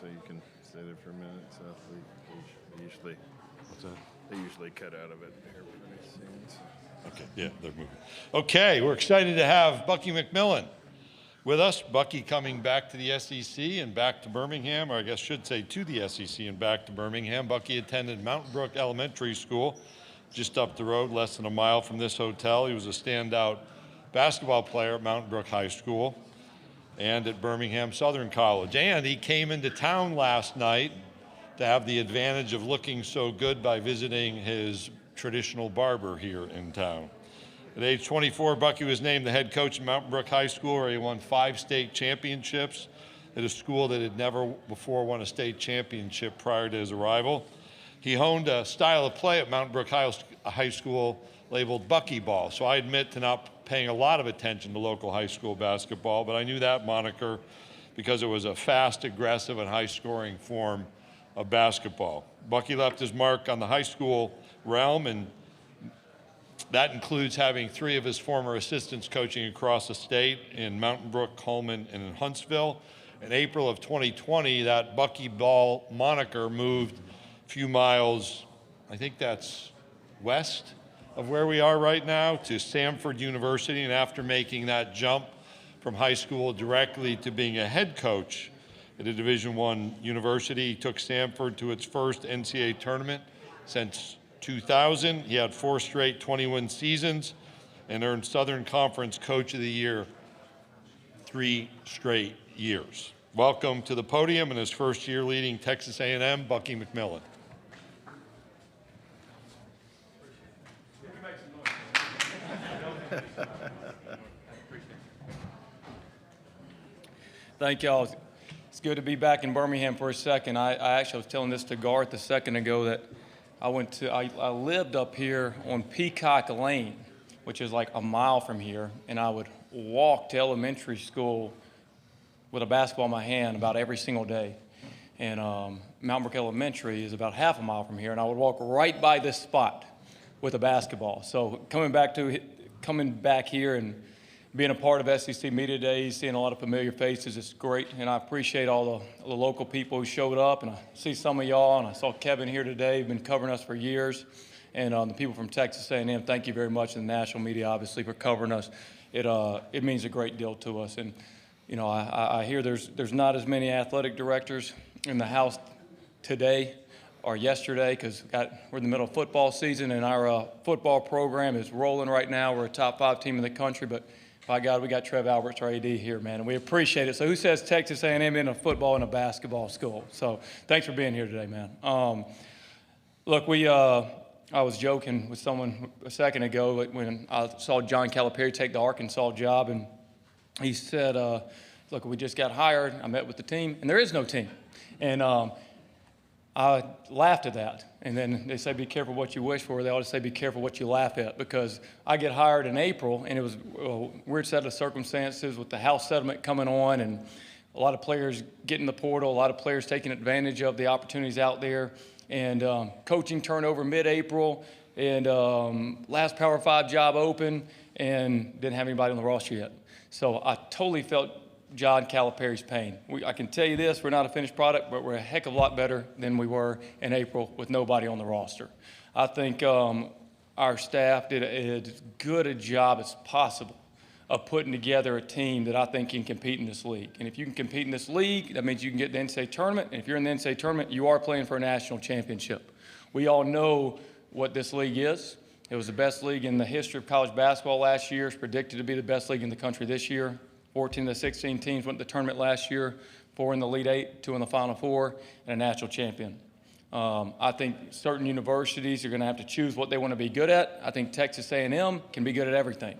so you can stay there for a minute. So they usually, what's that? They usually cut out of it here pretty soon. So. Okay, yeah, they're moving. Okay, we're excited to have Bucky McMillan with us. Bucky coming back to the SEC and back to Birmingham, or I guess should say to the SEC and back to Birmingham. Bucky attended Mountain Brook Elementary School, just up the road, less than a mile from this hotel. He was a standout basketball player at Mountain Brook High School and at Birmingham Southern College. And he came into town last night to have the advantage of looking so good by visiting his traditional barber here in town. At age 24, Bucky was named the head coach at Mountain Brook High School, where he won 5 state championships at a school that had never before won a state championship prior to his arrival. He honed a style of play at Mountain Brook High School labeled Bucky Ball. So I admit to not paying a lot of attention to local high school basketball, but I knew that moniker because it was a fast, aggressive, and high-scoring form of basketball. Bucky left his mark on the high school realm, and that includes having 3 of his former assistants coaching across the state in Mountain Brook, Coleman, and in Huntsville. In April of 2020, that Bucky Ball moniker moved a few miles, I think that's west of where we are right now, to Samford University, and after making that jump from high school directly to being a head coach at a Division I university, he took Samford to its first NCAA tournament since 2000. He had 4 straight 20-win seasons and earned Southern Conference Coach of the Year 3 straight years. Welcome to the podium in his first year leading Texas A&M, Bucky McMillan. Thank y'all. It's good to be back in Birmingham for a second. I actually was telling this to Garth a second ago that I lived up here on Peacock Lane, which is like a mile from here, and I would walk to elementary school with a basketball in my hand about every single day. And Mountain Brook Elementary is about half a mile from here, and I would walk right by this spot with a basketball. So coming back here and being a part of SEC Media Days, seeing a lot of familiar faces, it's great. And I appreciate all the local people who showed up. And I see some of y'all, and I saw Kevin here today, been covering us for years. And the people from Texas A&M, thank you very much, and the national media, obviously, for covering us. It means a great deal to us. And, you know, I hear there's not as many athletic directors in the house today or yesterday, because we're in the middle of football season, and our football program is rolling right now. We're a top 5 team in the country, but by God, we got Trev Alberts, our AD, here, man, and we appreciate it. So who says Texas A&M in a football and a basketball school? So thanks for being here today, man. Look, I was joking with someone a second ago when I saw John Calipari take the Arkansas job, and he said, look, we just got hired. I met with the team, and there is no team. And I laughed at that. And then they say, be careful what you wish for. They always say, be careful what you laugh at, because I get hired in April, and it was a weird set of circumstances with the House settlement coming on and a lot of players getting the portal, a lot of players taking advantage of the opportunities out there, and coaching turnover mid-April, and last Power 5 job open, and didn't have anybody on the roster yet. So I totally felt John Calipari's pain. I can tell you this, we're not a finished product, but we're a heck of a lot better than we were in April with nobody on the roster. I think our staff did as good a job as possible of putting together a team that I think can compete in this league. And if you can compete in this league, that means you can get the NCAA tournament. And if you're in the NCAA tournament, you are playing for a national championship. We all know what this league is. It was the best league in the history of college basketball last year. It's predicted to be the best league in the country this year. 14 of the 16 teams went to the tournament last year, 4 in the Elite 8, 2 in the Final 4, and a national champion. I think certain universities are going to have to choose what they want to be good at. I think Texas A&M can be good at everything.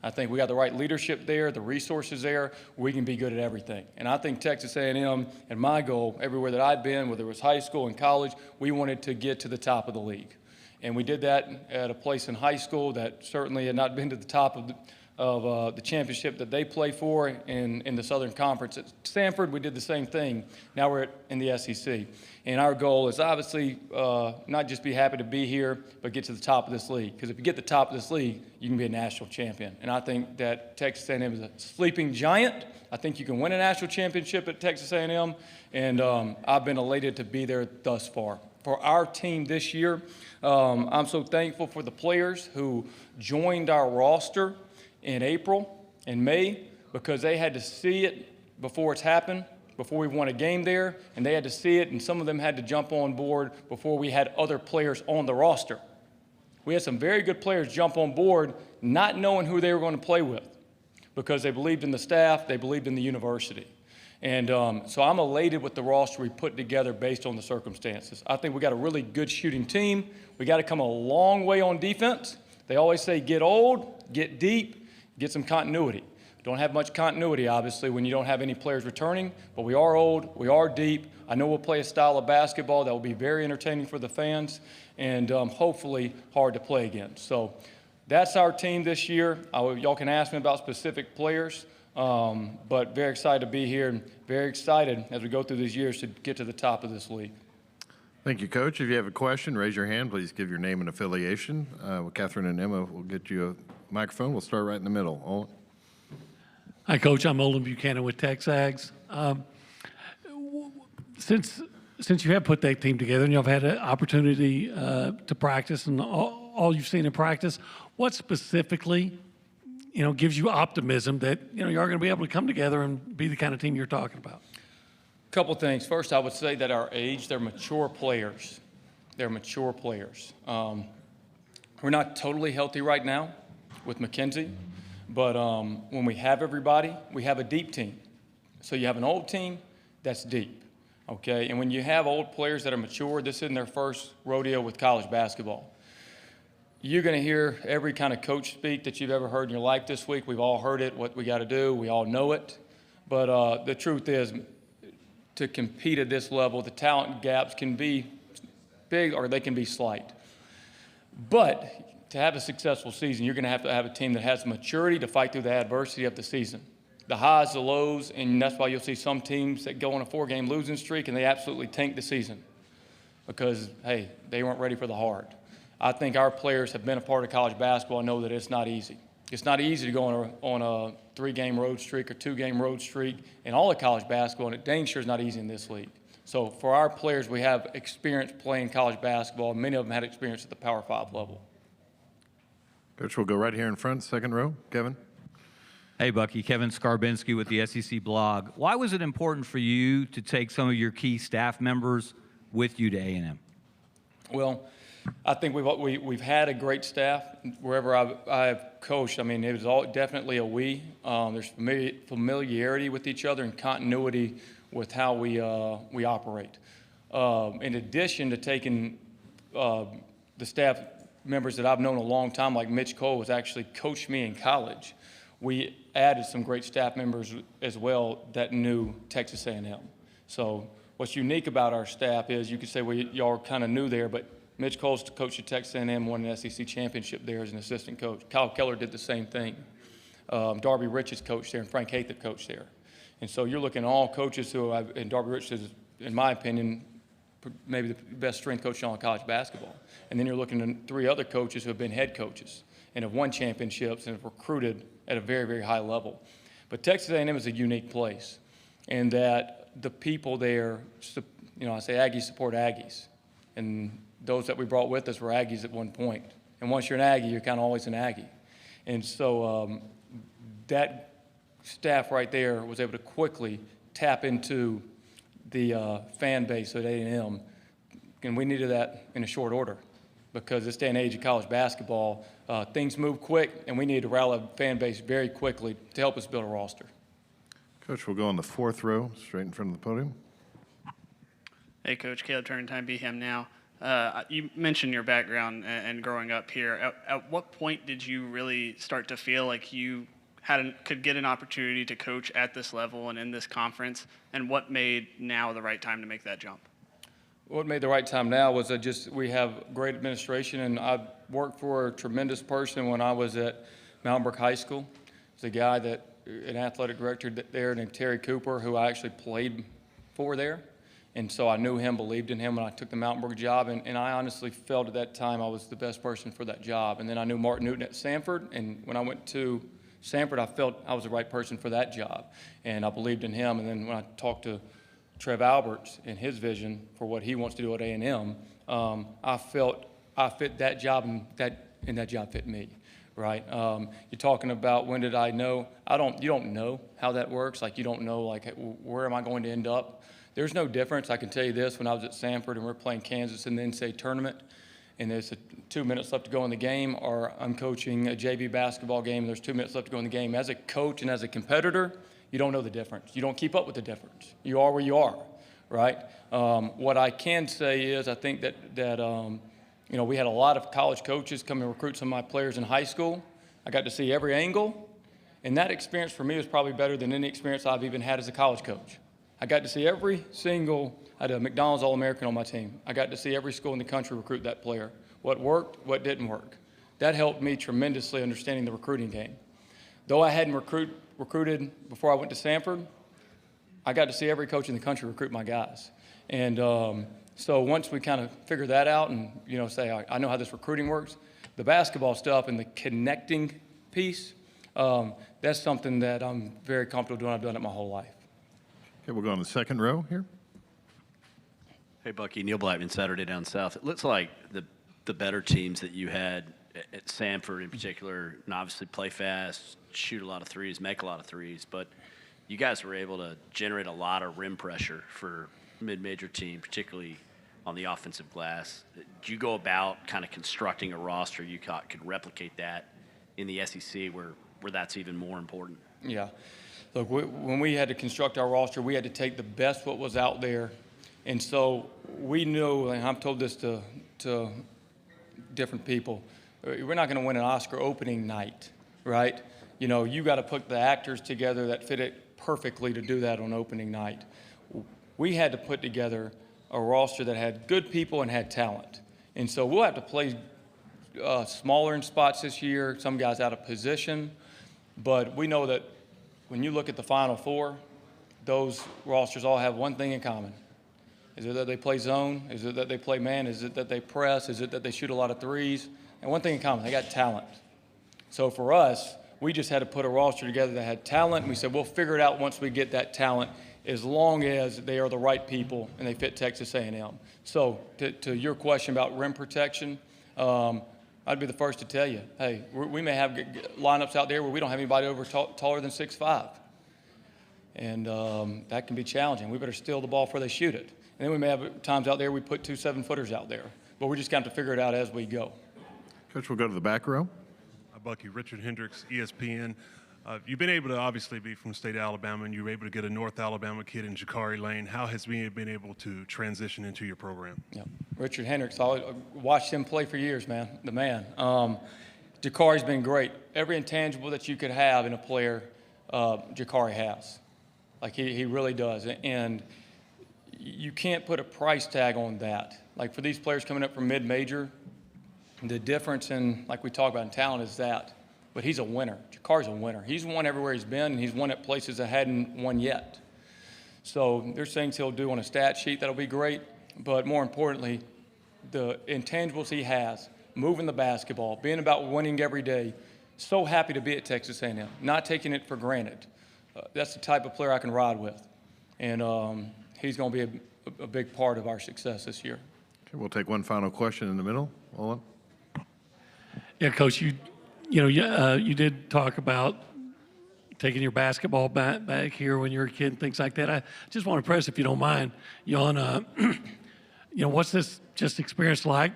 I think we got the right leadership there, the resources there, we can be good at everything. And I think Texas A&M, and my goal, everywhere that I've been, whether it was high school and college, we wanted to get to the top of the league. And we did that at a place in high school that certainly had not been to the top of the championship that they play for in the Southern Conference. At Stanford, we did the same thing. Now we're in the SEC. And our goal is obviously not just be happy to be here, but get to the top of this league. Because if you get to the top of this league, you can be a national champion. And I think that Texas A&M is a sleeping giant. I think you can win a national championship at Texas A&M. And I've been elated to be there thus far. For our team this year, I'm so thankful for the players who joined our roster in April and May, because they had to see it before it's happened, before we won a game there, and they had to see it, and some of them had to jump on board before we had other players on the roster. We had some very good players jump on board not knowing who they were going to play with, because they believed in the staff, they believed in the university. And so I'm elated with the roster we put together based on the circumstances. I think we got a really good shooting team. We got to come a long way on defense. They always say get old, get deep, get some continuity. Don't have much continuity, obviously, when you don't have any players returning, but we are old, we are deep. I know we'll play a style of basketball that will be very entertaining for the fans and hopefully hard to play against. So that's our team this year. Y'all can ask me about specific players. But very excited to be here and very excited as we go through these years to get to the top of this league. Thank you, Coach. If you have a question, raise your hand. Please give your name and affiliation. Catherine and Emma will get you a microphone. We'll start right in the middle. Olin. Hi, Coach. I'm Olin Buchanan with Texags. Since you have put that team together and you've had an opportunity to practice and all you've seen in practice, what specifically gives you optimism that, you are going to be able to come together and be the kind of team you're talking about? A couple things. First, I would say that our age, they're mature players. They're mature players. We're not totally healthy right now with McKenzie, but when we have everybody, we have a deep team. So you have an old team that's deep, okay? And when you have old players that are mature, this isn't their first rodeo with college basketball. You're going to hear every kind of coach speak that you've ever heard in your life this week. We've all heard it, what we got to do. We all know it. But the truth is, to compete at this level, the talent gaps can be big or they can be slight. But to have a successful season, you're going to have a team that has the maturity to fight through the adversity of the season. The highs, the lows, and that's why you'll see some teams that go on a 4-game losing streak and they absolutely tank the season because, hey, they weren't ready for the hard. I think our players have been a part of college basketball and know that it's not easy. It's not easy to go on a 3-game road streak or 2-game road streak in all of college basketball, and it dang sure is not easy in this league. So for our players, we have experience playing college basketball. Many of them had experience at the Power 5 level. Coach, we'll go right here in front, second row. Kevin. Hey, Bucky. Kevin Skarbinski with the SEC blog. Why was it important for you to take some of your key staff members with you to A&M? Well, I think we've had a great staff wherever I've coached. I mean, it was definitely a we. There's familiarity with each other and continuity with how we operate. In addition to taking the staff members that I've known a long time, like Mitch Cole, was actually coached me in college. We added some great staff members as well that knew Texas A&M. So what's unique about our staff is you could say, well, y'all are kind of new there, but Mitch Cole's coached at Texas A&M, won an SEC championship there as an assistant coach. Kyle Keller did the same thing. Darby Rich is coached there, and Frank Haitham coached there. And so you're looking at all coaches and Darby Rich is, in my opinion, maybe the best strength coach in all college basketball. And then you're looking at 3 other coaches who have been head coaches and have won championships and have recruited at a very, very high level. But Texas A&M is a unique place in that the people there, I say Aggies support Aggies. And those that we brought with us were Aggies at one point. And once you're an Aggie, you're kind of always an Aggie. And so that staff right there was able to quickly tap into the fan base at A&M. And we needed that in a short order because this day and age of college basketball, things move quick, and we needed to rally a fan base very quickly to help us build a roster. Coach, we'll go on the 4th row, straight in front of the podium. Hey, Coach. Caleb Turntime, Beeham Now. You mentioned your background and growing up here. At what point did you really start to feel like you could get an opportunity to coach at this level and in this conference, and what made now the right time to make that jump? What made the right time now was we have great administration, and I worked for a tremendous person when I was at Mountain Brook High School. It's a guy an athletic director there named Terry Cooper, who I actually played for there. And so I knew him, believed in him when I took the Mountain Brook job, and I honestly felt at that time I was the best person for that job. And then I knew Martin Newton at Sanford, and when I went to Sanford, I felt I was the right person for that job, and I believed in him. And then when I talked to Trev Alberts and his vision for what he wants to do at A&M, I felt I fit that job, and that job fit me, right? You're talking about when did I know? You don't know how that works. Like, you don't know, like, where am I going to end up? There's no difference. I can tell you this, when I was at Sanford and we're playing Kansas in the NCAA tournament, and there's 2 minutes left to go in the game, or I'm coaching a JV basketball game, and there's 2 minutes left to go in the game. As a coach and as a competitor, you don't know the difference. You don't keep up with the difference. You are where you are, right? What I can say is I think that we had a lot of college coaches come and recruit some of my players in high school. I got to see every angle, and that experience for me was probably better than any experience I've even had as a college coach. I got to see I had a McDonald's All-American on my team. I got to see every school in the country recruit that player. What worked, what didn't work. That helped me tremendously understanding the recruiting game. Though I hadn't recruited before I went to Sanford, I got to see every coach in the country recruit my guys. And so once we kind of figure that out and, say, I know how this recruiting works, the basketball stuff and the connecting piece, that's something that I'm very comfortable doing. I've done it my whole life. Okay, we'll go on the second row here. Hey, Bucky, Neil Blackman, Saturday Down South. It looks like the better teams that you had at Sanford in particular, and obviously play fast, shoot a lot of threes, make a lot of threes, but you guys were able to generate a lot of rim pressure for mid-major team, particularly on the offensive glass. Did you go about kind of constructing a roster you could replicate that in the SEC where that's even more important? Yeah. Look, when we had to construct our roster, we had to take the best what was out there. And so we knew, and I've told this to different people, we're not going to win an Oscar opening night, right? You got to put the actors together that fit it perfectly to do that on opening night. We had to put together a roster that had good people and had talent. And so we'll have to play smaller in spots this year, some guys out of position. But we know that when you look at the Final Four, those rosters all have one thing in common. Is it that they play zone? Is it that they play man? Is it that they press? Is it that they shoot a lot of threes? And one thing in common, they got talent. So for us, we just had to put a roster together that had talent, and we said we'll figure it out once we get that talent, as long as they are the right people and they fit Texas A&M. So to your question about rim protection, I'd be the first to tell you, hey, we may have lineups out there where we don't have anybody over taller than 6'5". And that can be challenging. We better steal the ball before they shoot it. And then we may have times out there we put 2 7-footers out there. But we just got to figure it out as we go. Coach, we'll go to the back row. Bucky, Richard Hendricks, ESPN. You've been able to obviously be from the state of Alabama, and you were able to get a North Alabama kid in Jakari Lane. How has he been able to transition into your program? Yeah, Richard Hendricks, I watched him play for years, man, the man. Jakari's been great. Every intangible that you could have in a player, Jakari has. Like, he really does. And you can't put a price tag on that. Like, for these players coming up from mid-major, the difference in, like we talk about in talent, is that. But he's a winner. Jakari's a winner. He's won everywhere he's been, and he's won at places that hadn't won yet. So there's things he'll do on a stat sheet that'll be great, but more importantly, the intangibles he has, moving the basketball, being about winning every day, so happy to be at Texas A&M, not taking it for granted. That's the type of player I can ride with, and he's going to be a big part of our success this year. Okay, we'll take one final question in the middle. Olin? Yeah, Coach, you did talk about taking your basketball back here when you were a kid and things like that. I just want to press, if you don't mind, on, what's this just experience like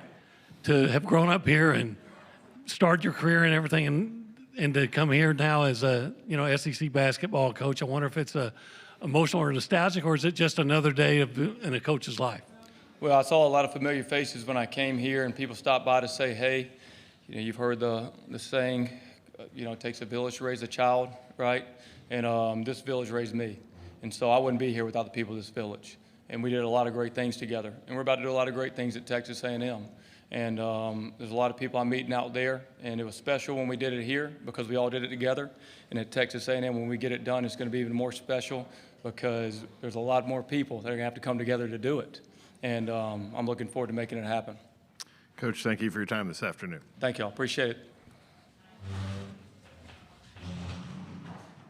to have grown up here and start your career and everything, and to come here now as a SEC basketball coach? I wonder if it's emotional or nostalgic, or is it just another day in a coach's life? Well, I saw a lot of familiar faces when I came here, and people stopped by to say, hey. You've heard the saying, it takes a village to raise a child, right? And this village raised me. And so I wouldn't be here without the people of this village. and we did a lot of great things together. And we're about to do a lot of great things at Texas A&M. And there's a lot of people I'm meeting out there, and it was special when we did it here because we all did it together. And at Texas A&M, when we get it done, it's going to be even more special because there's a lot more people that are going to have to come together to do it. And I'm looking forward to making it happen. Coach, thank you for your time this afternoon. Thank you all. Appreciate it.